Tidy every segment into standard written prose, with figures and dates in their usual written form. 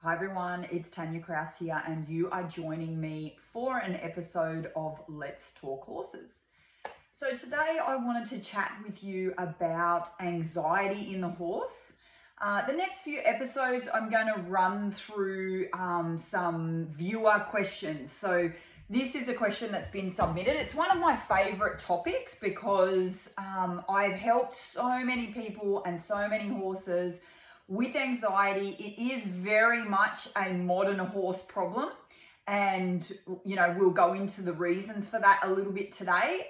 Hi everyone, it's Tanya Kraus here and you are joining me for an episode of Let's Talk Horses. So today I wanted to chat with you about anxiety in the horse. The next few episodes I'm going to run through some viewer questions. So this is a question that's been submitted. It's one of my favorite topics because I've helped so many people and so many horses with anxiety. It is very much a modern horse problem, and we'll go into the reasons for that a little bit today,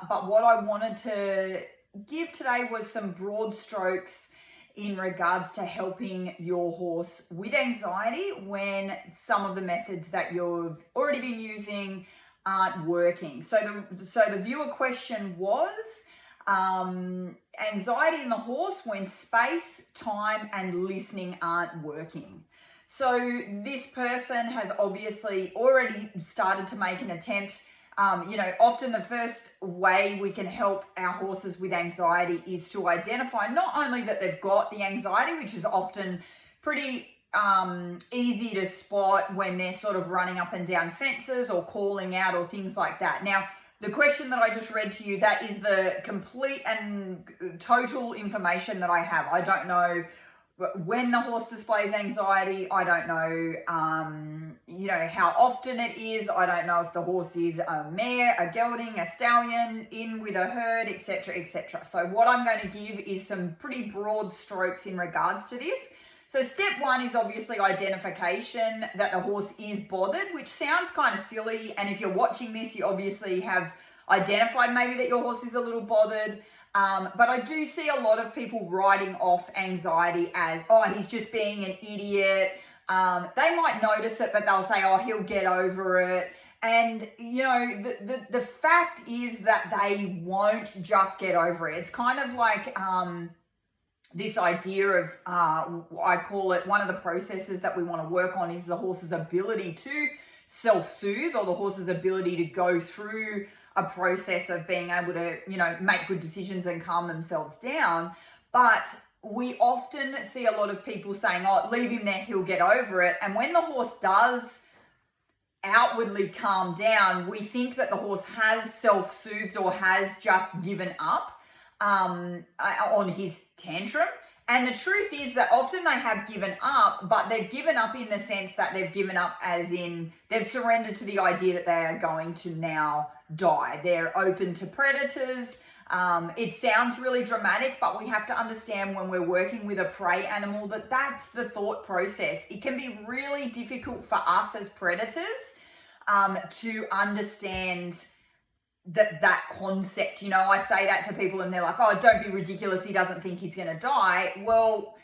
but what I wanted to give today was some broad strokes in regards to helping your horse with anxiety when some of the methods that you've already been using aren't working. So the viewer question was anxiety in the horse when space, time, and listening aren't working. So this person has obviously already started to make an attempt. Often the first way we can help our horses with anxiety is to identify not only that they've got the anxiety, which is often pretty easy to spot when they're sort of running up and down fences or calling out or things like that. Now, the question that I just read to you, that is the complete and total information that I have. I don't know when the horse displays anxiety. I don't know, how often it is. I don't know if the horse is a mare, a gelding, a stallion, in with a herd, etc., etc. So what I'm going to give is some pretty broad strokes in regards to this. So step one is obviously identification that the horse is bothered, which sounds kind of silly. And if you're watching this, you obviously have identified maybe that your horse is a little bothered. But I do see a lot of people writing off anxiety as, oh, he's just being an idiot. They might notice it, but they'll say, oh, he'll get over it. And, the fact is that they won't just get over it. It's kind of like this idea of, I call it, one of the processes that we want to work on is the horse's ability to self-soothe, or the horse's ability to go through a process of being able to, make good decisions and calm themselves down. But we often see a lot of people saying, oh, leave him there, he'll get over it. And when the horse does outwardly calm down, we think that the horse has self-soothed or has just given up on his tantrum. And the truth is that often they have given up, but they've given up in the sense that they've given up as in they've surrendered to the idea that they are going to now die. They're open to predators. It sounds really dramatic, but we have to understand when we're working with a prey animal that that's the thought process. It can be really difficult for us as predators to understand that concept. I say that to people and they're like, oh, don't be ridiculous, he doesn't think he's going to die. Well,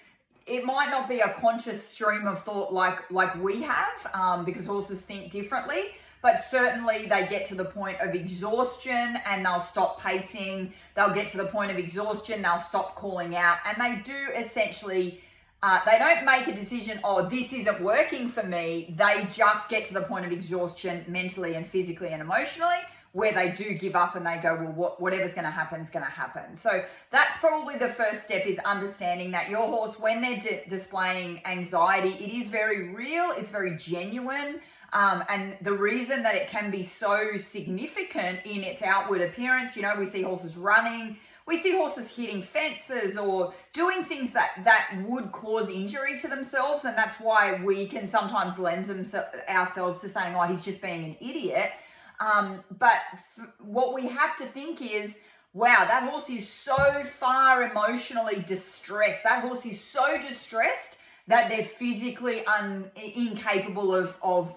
it might not be a conscious stream of thought like we have, because horses think differently, but certainly they get to the point of exhaustion and they'll stop pacing. They'll get to the point of exhaustion, they'll stop calling out, and they do essentially they don't make a decision, oh, this isn't working for me. They just get to the point of exhaustion mentally and physically and emotionally, where they do give up and they go, well, whatever's going to happen is going to happen. So that's probably the first step, is understanding that your horse, when they're displaying anxiety, it is very real, it's very genuine. And the reason that it can be so significant in its outward appearance, we see horses running, we see horses hitting fences or doing things that would cause injury to themselves. And that's why we can sometimes lend ourselves to saying, oh, he's just being an idiot. But what we have to think is, wow, that horse is so far emotionally distressed. That horse is so distressed that they're physically incapable of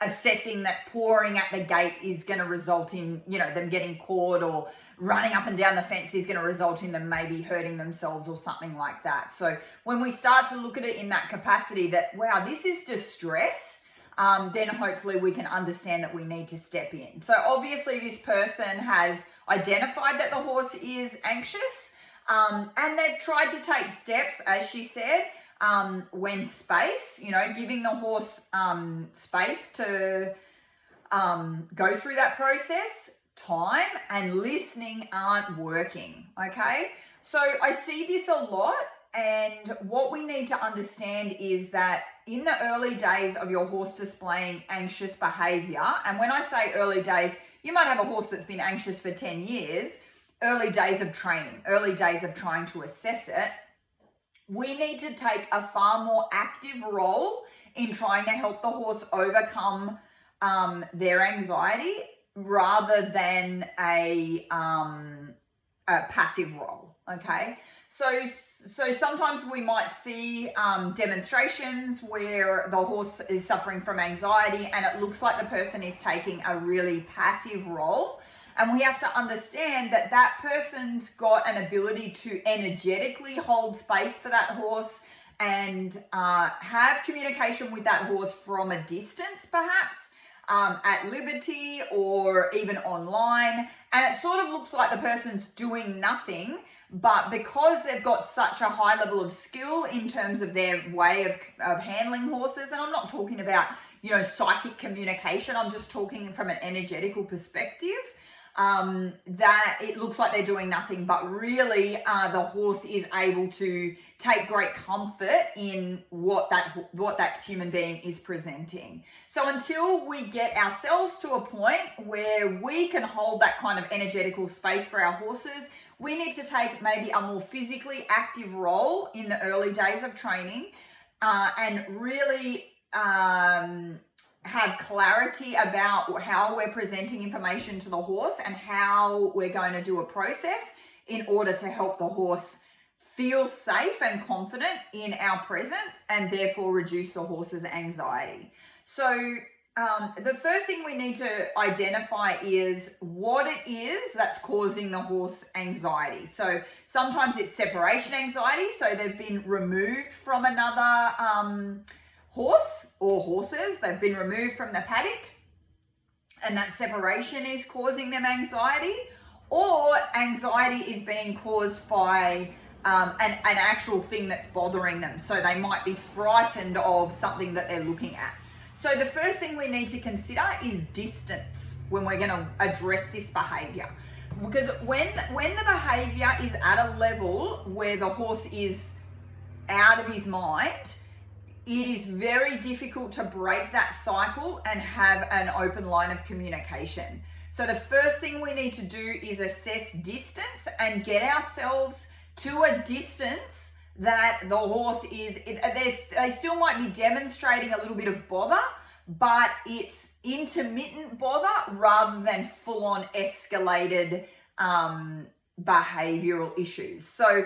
assessing that pouring at the gate is going to result in, them getting caught, or running up and down the fence is going to result in them maybe hurting themselves or something like that. So when we start to look at it in that capacity that, wow, this is distress, then hopefully we can understand that we need to step in. So obviously this person has identified that the horse is anxious, and they've tried to take steps, as she said, when space, giving the horse space to go through that process, time and listening aren't working, okay? So I see this a lot And what we need to understand is that in the early days of your horse displaying anxious behavior, and when I say early days, you might have a horse that's been anxious for 10 years, early days of training, early days of trying to assess it, we need to take a far more active role in trying to help the horse overcome their anxiety rather than a passive role, okay? So sometimes we might see demonstrations where the horse is suffering from anxiety and it looks like the person is taking a really passive role. And we have to understand that that person's got an ability to energetically hold space for that horse and have communication with that horse from a distance, perhaps, at liberty or even online. And it sort of looks like the person's doing nothing, but because they've got such a high level of skill in terms of their way of handling horses, and I'm not talking about, psychic communication, I'm just talking from an energetical perspective, that it looks like they're doing nothing, but really the horse is able to take great comfort in what that human being is presenting. So until we get ourselves to a point where we can hold that kind of energetical space for our horses, we need to take maybe a more physically active role in the early days of training and really have clarity about how we're presenting information to the horse and how we're going to do a process in order to help the horse feel safe and confident in our presence and therefore reduce the horse's anxiety. So the first thing we need to identify is what it is that's causing the horse anxiety. So sometimes it's separation anxiety, so they've been removed from another horse or horses, they've been removed from the paddock and that separation is causing them anxiety, or anxiety is being caused by an actual thing that's bothering them. So they might be frightened of something that they're looking at. So the first thing we need to consider is distance when we're going to address this behavior. Because when the behavior is at a level where the horse is out of his mind, it is very difficult to break that cycle and have an open line of communication. So the first thing we need to do is assess distance and get ourselves to a distance that the horse is, they still might be demonstrating a little bit of bother, but it's intermittent bother rather than full-on escalated behavioral issues. So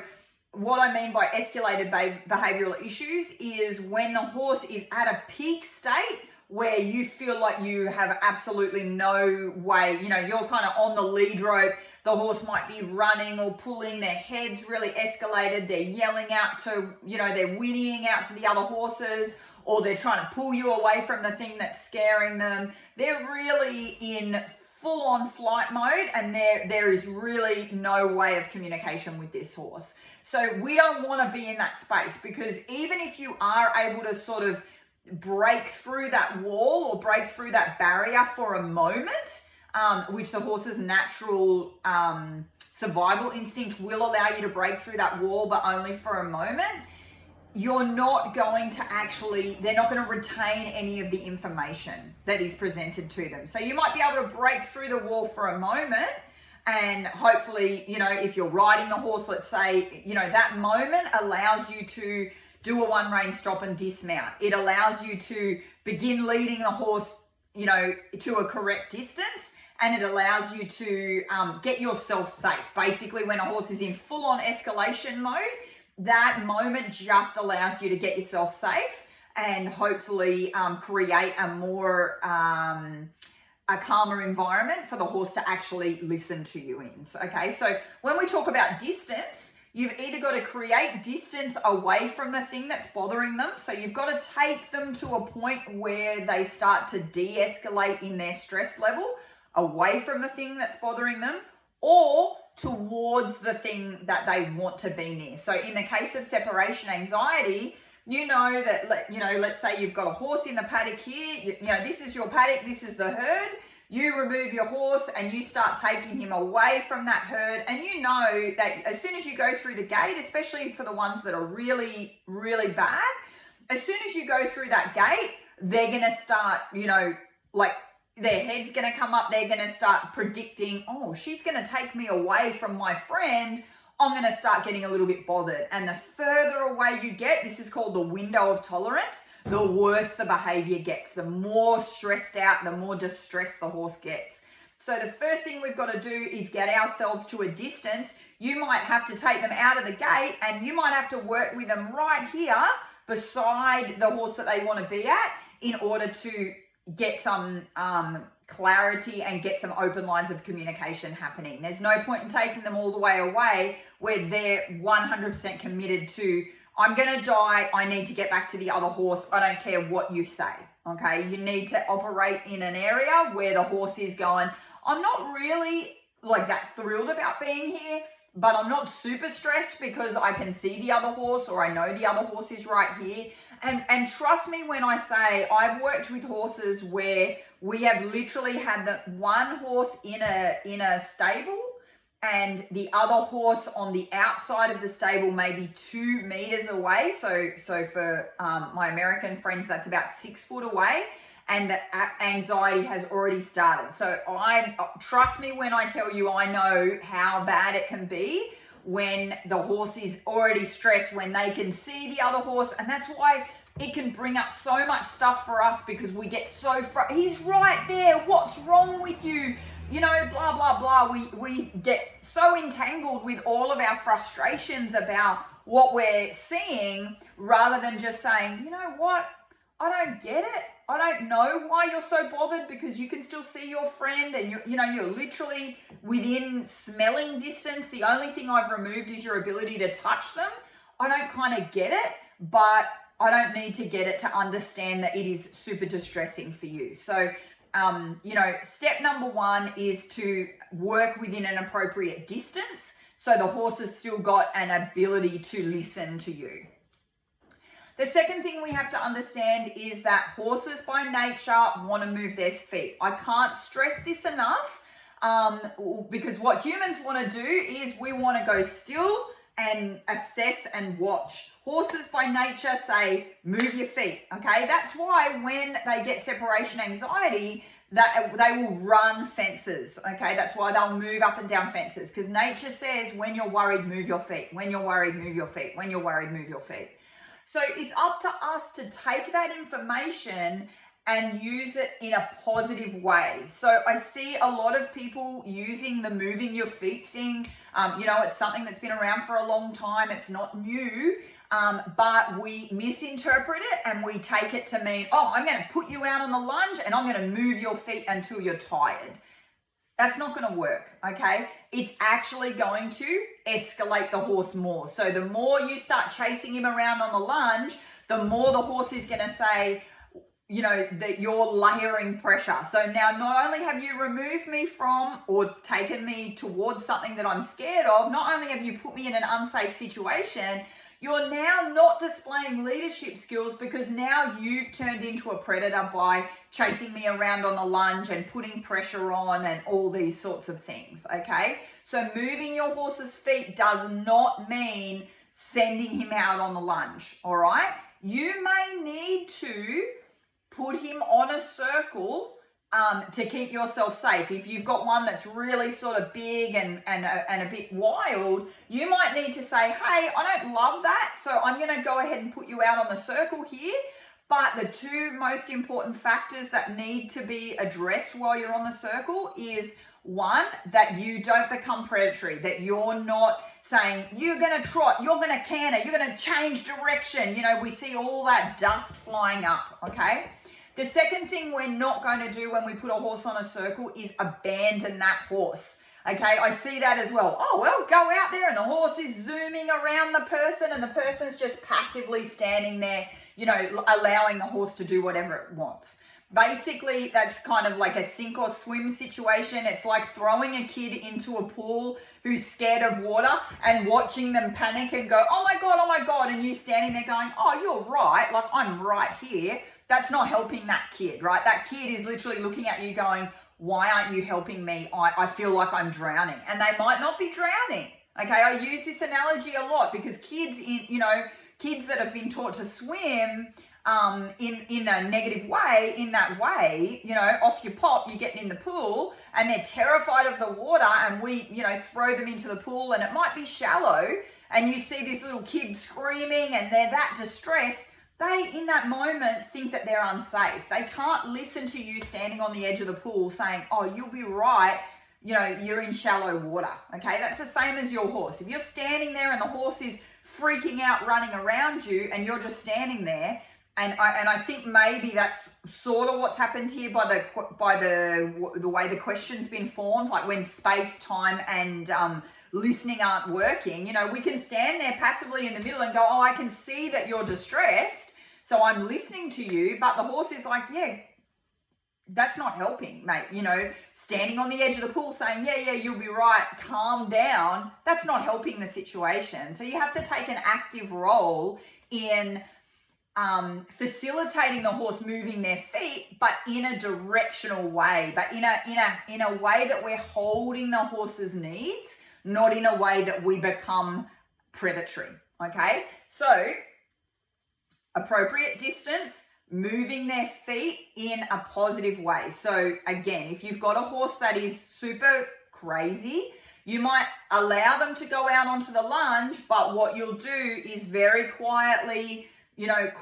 what I mean by escalated behavioral issues is when the horse is at a peak state where you feel like you have absolutely no way, you're kind of on the lead rope, the horse might be running or pulling, their head's really escalated, they're yelling out to, they're whinnying out to the other horses, or they're trying to pull you away from the thing that's scaring them. They're really in full-on flight mode, and there is really no way of communication with this horse. So we don't want to be in that space, because even if you are able to sort of break through that wall or break through that barrier for a moment, which the horse's natural survival instinct will allow you to break through that wall, but only for a moment, you're not going to they're not going to retain any of the information that is presented to them. So you might be able to break through the wall for a moment, and hopefully, if you're riding the horse, let's say, that moment allows you to do a one rein stop and dismount. It allows you to begin leading the horse, to a correct distance, and it allows you to get yourself safe. Basically, when a horse is in full-on escalation mode, that moment just allows you to get yourself safe and hopefully create a more a calmer environment for the horse to actually listen to you in. Okay, so when we talk about distance, you've either got to create distance away from the thing that's bothering them. So you've got to take them to a point where they start to de-escalate in their stress level, away from the thing that's bothering them, or towards the thing that they want to be near. So in the case of separation anxiety, let's say you've got a horse in the paddock here, this is your paddock, this is the herd. You remove your horse and you start taking him away from that herd, and you know that as soon as you go through the gate, especially for the ones that are really, really bad, as soon as you go through that gate, they're going to start, like their head's going to come up. They're going to start predicting, oh, she's going to take me away from my friend. I'm going to start getting a little bit bothered. And the further away you get, this is called the window of tolerance, the worse the behavior gets. The more stressed out, the more distressed the horse gets. So the first thing we've got to do is get ourselves to a distance. You might have to take them out of the gate, and you might have to work with them right here beside the horse that they want to be at in order to get some clarity and get some open lines of communication happening. There's no point in taking them all the way away where they're 100% committed to, I'm going to die, I need to get back to the other horse, I don't care what you say, okay? You need to operate in an area where the horse is going, I'm not really like that thrilled about being here, but I'm not super stressed because I can see the other horse, or I know the other horse is right here. And trust me when I say I've worked with horses where we have literally had the one horse in a stable and the other horse on the outside of the stable, maybe 2 meters away. So for my American friends, that's about 6 foot away. And the anxiety has already started. So trust me when I tell you, I know how bad it can be when the horse is already stressed, when they can see the other horse. And that's why it can bring up so much stuff for us, because we get so he's right there, what's wrong with you? Blah, blah, blah. We get so entangled with all of our frustrations about what we're seeing, rather than just saying, you know what? I don't get it. I don't know why you're so bothered, because you can still see your friend and you're literally within smelling distance. The only thing I've removed is your ability to touch them. I don't kind of get it, but I don't need to get it to understand that it is super distressing for you. So, step number 1 is to work within an appropriate distance so the horse has still got an ability to listen to you. The second thing we have to understand is that horses by nature want to move their feet. I can't stress this enough, because what humans want to do is we want to go still and assess and watch. Horses by nature say, move your feet, okay? That's why when they get separation anxiety, that they will run fences, okay? That's why they'll move up and down fences, because nature says, when you're worried, move your feet. When you're worried, move your feet. When you're worried, move your feet. So it's up to us to take that information and use it in a positive way. So I see a lot of people using the moving your feet thing. It's something that's been around for a long time. It's not new, but we misinterpret it and we take it to mean, oh, I'm going to put you out on the lunge and I'm going to move your feet until you're tired. That's not going to work, okay? It's actually going to escalate the horse more. So the more you start chasing him around on the lunge, the more the horse is going to say, that you're layering pressure. So now not only have you removed me from or taken me towards something that I'm scared of, not only have you put me in an unsafe situation, you're now not displaying leadership skills, because now you've turned into a predator by chasing me around on the lunge and putting pressure on and all these sorts of things, okay? So moving your horse's feet does not mean sending him out on the lunge, all right? You may need to put him on a circle to keep yourself safe. If you've got one that's really sort of big and a bit wild, you might need to say, hey, I don't love that, so I'm going to go ahead and put you out on the circle here. But the 2 most important factors that need to be addressed while you're on the circle is, 1, that you don't become predatory, that you're not saying, you're going to trot, you're going to canter, you're going to change direction. We see all that dust flying up, okay? The second thing we're not going to do when we put a horse on a circle is abandon that horse. Okay, I see that as well. Oh, well, go out there and the horse is zooming around the person and the person's just passively standing there, allowing the horse to do whatever it wants. Basically, that's kind of like a sink or swim situation. It's like throwing a kid into a pool who's scared of water and watching them panic and go, oh my God, and you standing there going, oh, you're right, like I'm right here. That's not helping that kid, right? That kid is literally looking at you going, why aren't you helping me? I feel like I'm drowning. And they might not be drowning. Okay, I use this analogy a lot because kids kids that have been taught to swim in a negative way, in that way, off you pop, you get in the pool and they're terrified of the water, and we, throw them into the pool and it might be shallow and you see this little kid screaming and they're that distressed. They, in that moment, think that they're unsafe. They can't listen to you standing on the edge of the pool saying, oh, you'll be right, you're in shallow water. Okay, that's the same as your horse. If you're standing there and the horse is freaking out running around you and you're just standing there, and I think maybe that's sort of what's happened here by the way the question's been formed, like when space, time, and listening aren't working. We can stand there passively in the middle and go, oh, I can see that you're distressed, so I'm listening to you, but the horse is like, yeah, that's not helping, mate. Standing on the edge of the pool saying, yeah, you'll be right, calm down, that's not helping the situation. So you have to take an active role in facilitating the horse moving their feet, but in a directional way, but in a way that we're holding the horse's needs, not in a way that we become predatory. Okay, so appropriate distance, moving their feet in a positive way. So again, if you've got a horse that is super crazy, you might allow them to go out onto the lunge, but what you'll do is very quietly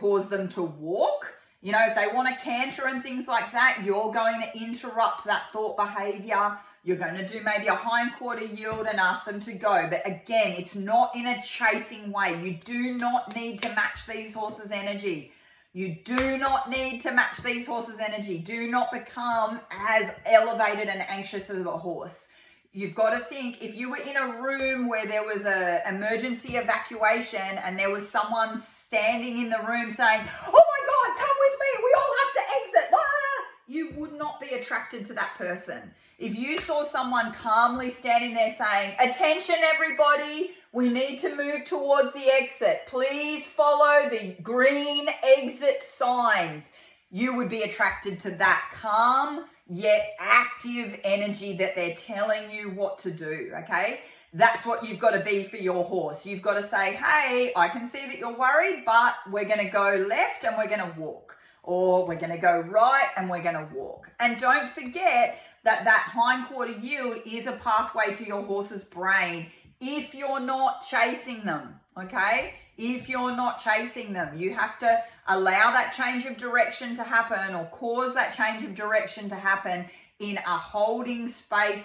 cause them to walk. If they want to canter and things like that, you're going to interrupt that thought behavior. You're going to do maybe a hindquarter yield and ask them to go. But again, it's not in a chasing way. You do not need to match these horses' energy. You do not need to match these horses' energy. Do not become as elevated and anxious as the horse. You've got to think, if you were in a room where there was an emergency evacuation and there was someone standing in the room saying, oh my God, come with me, we all have to exit, ah! You would not be attracted to that person. If you saw someone calmly standing there saying, attention everybody, we need to move towards the exit, please follow the green exit signs, you would be attracted to that calm yet active energy that they're telling you what to do. Okay, that's what you've got to be for your horse. You've got to say, hey, I can see that you're worried, but we're going to go left and we're going to walk, or we're going to go right and we're going to walk. And don't forget that hindquarter yield is a pathway to your horse's brain if you're not chasing them. Okay, if you're not chasing them, you have to allow that change of direction to happen, or cause that change of direction to happen in a holding space,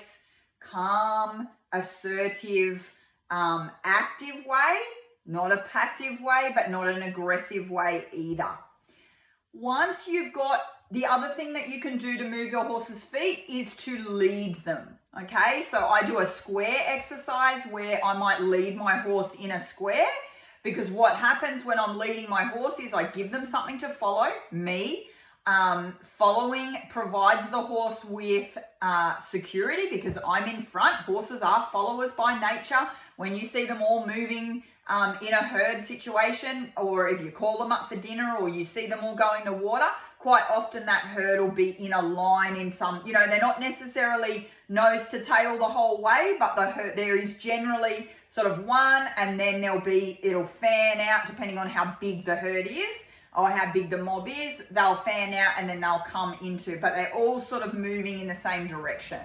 calm, assertive, active way, not a passive way, but not an aggressive way either. Once you've got, the other thing that you can do to move your horse's feet is to lead them. Okay, so I do a square exercise where I might lead my horse in a square, because what happens when I'm leading my horse is I give them something to follow, me. Following provides the horse with security, because I'm in front. Horses are followers by nature. When you see them all moving in a herd situation, or if you call them up for dinner, or you see them all going to water, quite often that herd will be in a line in some, they're not necessarily nose to tail the whole way, but there is generally sort of one, and then it'll fan out depending on how big the herd is or how big the mob is. They'll fan out and then they'll come into, but they're all sort of moving in the same direction.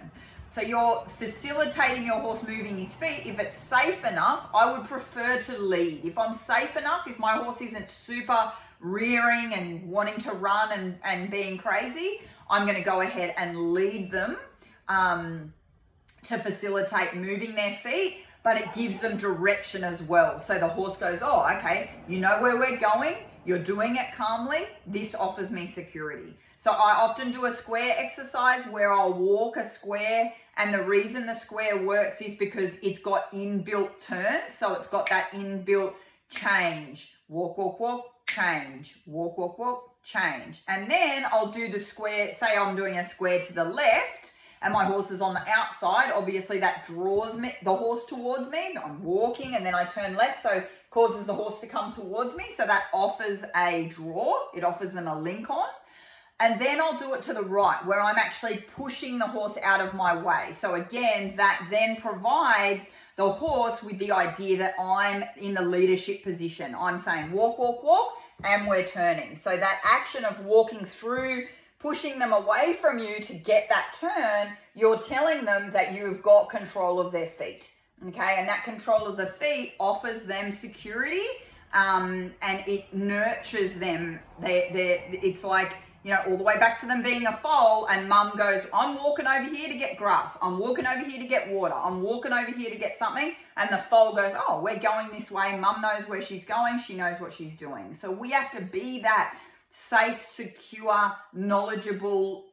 So you're facilitating your horse moving his feet. If it's safe enough, I would prefer to lead. If I'm safe enough, if my horse isn't super rearing and wanting to run and being crazy, I'm going to go ahead and lead them to facilitate moving their feet, but it gives them direction as well. So the horse goes, oh, okay, you know where we're going, you're doing it calmly, this offers me security. So I often do a square exercise where I'll walk a square, and the reason the square works is because it's got inbuilt turns. So it's got that inbuilt change, walk, walk, walk, change, walk, walk, walk, change. And then I'll do the square, say I'm doing a square to the left and my horse is on the outside, obviously that draws the horse towards me. I'm walking and then I turn left, so causes the horse to come towards me. So that offers a draw, it offers them a link on. And then I'll do it to the right, where I'm actually pushing the horse out of my way. So again, that then provides the horse with the idea that I'm in the leadership position. I'm saying walk, walk, walk, and we're turning. So that action of walking through, pushing them away from you to get that turn, you're telling them that you've got control of their feet. Okay, and that control of the feet offers them security, and it nurtures them. It's like, you know, all the way back to them being a foal, and mum goes, I'm walking over here to get grass. I'm walking over here to get water. I'm walking over here to get something. And the foal goes, oh, we're going this way. Mum knows where she's going. She knows what she's doing. So we have to be that safe, secure, knowledgeable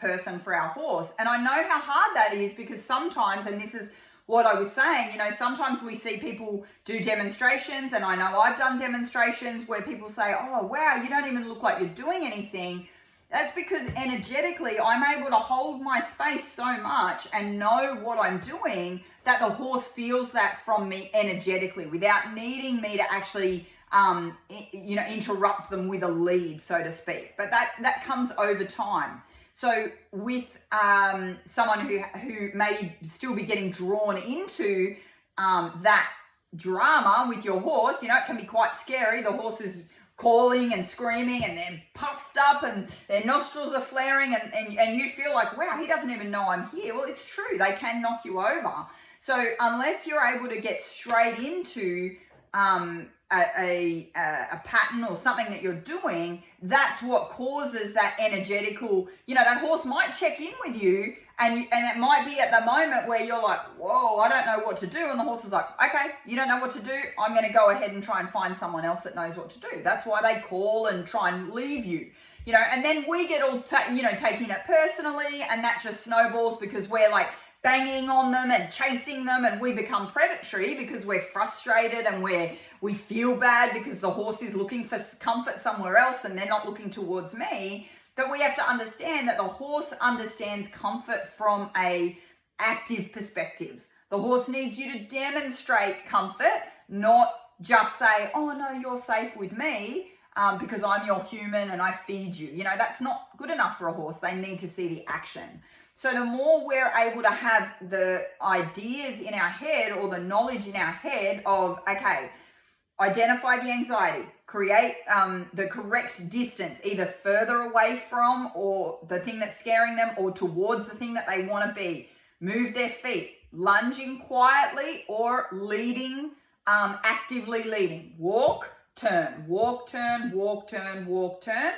person for our horse. And I know how hard that is, because sometimes, and this is what I was saying, you know, sometimes we see people do demonstrations, and I know I've done demonstrations where people say, oh, wow, you don't even look like you're doing anything. That's because energetically I'm able to hold my space so much and know what I'm doing that the horse feels that from me energetically without needing me to actually, you know, interrupt them with a lead, so to speak. But that comes over time. So with someone who may still be getting drawn into that drama with your horse, you know, it can be quite scary. The horse is calling and screaming, and they're puffed up, and their nostrils are flaring, and you feel like, wow, he doesn't even know I'm here. Well, it's true. They can knock you over. So unless you're able to get straight into a pattern or something that you're doing, that's what causes that energetical, you know, that horse might check in with you, and it might be at the moment where you're like, whoa, I don't know what to do, and the horse is like, okay, you don't know what to do, I'm going to go ahead and try and find someone else that knows what to do. That's why they call and try and leave you, you know. And then we get all taking it personally, and that just snowballs because we're like banging on them and chasing them, and we become predatory because we're frustrated, and we feel bad because the horse is looking for comfort somewhere else and they're not looking towards me. But we have to understand that the horse understands comfort from a active perspective. The horse needs you to demonstrate comfort, not just say, oh no, you're safe with me because I'm your human and I feed you. You know, that's not good enough for a horse. They need to see the action. So the more we're able to have the ideas in our head or the knowledge in our head of, okay, identify the anxiety, create the correct distance, either further away from or the thing that's scaring them or towards the thing that they want to be. Move their feet, lunging quietly or leading, actively leading. Walk, turn, walk, turn, walk, turn, walk, turn.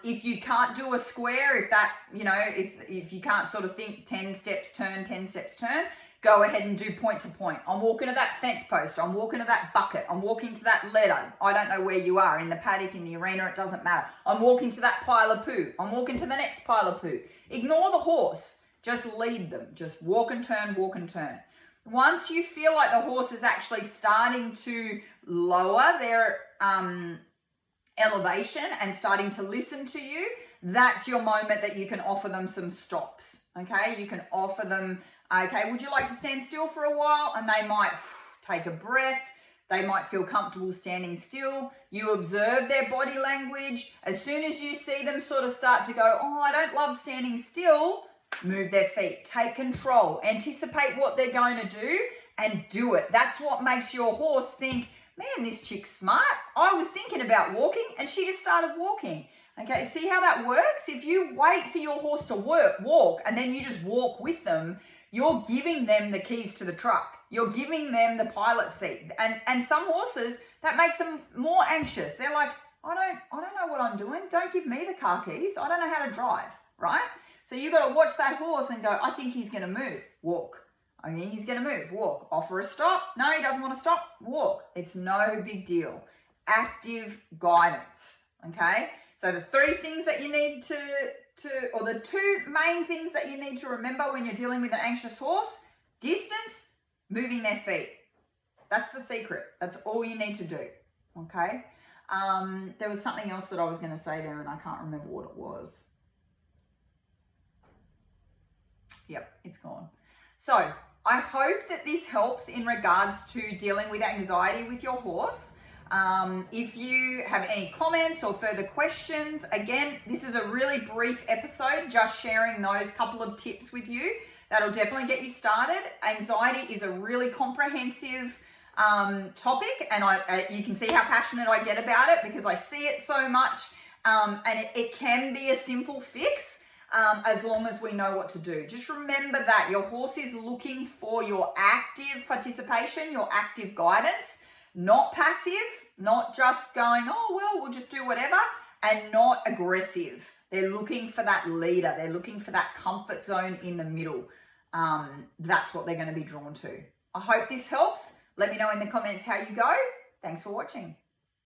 If you can't do a square, if that, you know, if you can't sort of think 10 steps turn, 10 steps turn, go ahead and do point to point. I'm walking to that fence post. I'm walking to that bucket. I'm walking to that ladder. I don't know where you are, in the paddock, in the arena, it doesn't matter. I'm walking to that pile of poo. I'm walking to the next pile of poo. Ignore the horse. Just lead them. Just walk and turn, walk and turn. Once you feel like the horse is actually starting to lower their elevation and starting to listen to you, that's your moment that you can offer them some stops. Okay, you can offer them, okay, would you like to stand still for a while? And they might take a breath. They might feel comfortable standing still. You observe their body language. As soon as you see them sort of start to go, oh, I don't love standing still, move their feet. Take control. Anticipate what they're going to do and do it. That's what makes your horse think, man, this chick's smart. I was thinking about walking and she just started walking. Okay, see how that works? If you wait for your horse to walk and then you just walk with them, you're giving them the keys to the truck. You're giving them the pilot seat. And some horses, that makes them more anxious. They're like, I don't know what I'm doing. Don't give me the car keys. I don't know how to drive, right? So you've got to watch that horse and go, I think he's going to move. Walk. I think he's going to move. Walk. Offer a stop. No, he doesn't want to stop. Walk. It's no big deal. Active guidance, okay? So the three things that you need or the two main things that you need to remember when you're dealing with an anxious horse: distance, moving their feet. That's the secret. That's all you need to do, okay? There was something else that I was going to say there and I can't remember what it was. Yep, it's gone. So I hope that this helps in regards to dealing with anxiety with your horse. If you have any comments or further questions, again, this is a really brief episode, just sharing those couple of tips with you. That'll definitely get you started. Anxiety is a really comprehensive topic, and you can see how passionate I get about it because I see it so much, and it can be a simple fix as long as we know what to do. Just remember that your horse is looking for your active participation, your active guidance, not passive, not just going, oh, well, we'll just do whatever, and not aggressive. They're looking for that leader. They're looking for that comfort zone in the middle. That's what they're going to be drawn to. I hope this helps. Let me know in the comments how you go. Thanks for watching.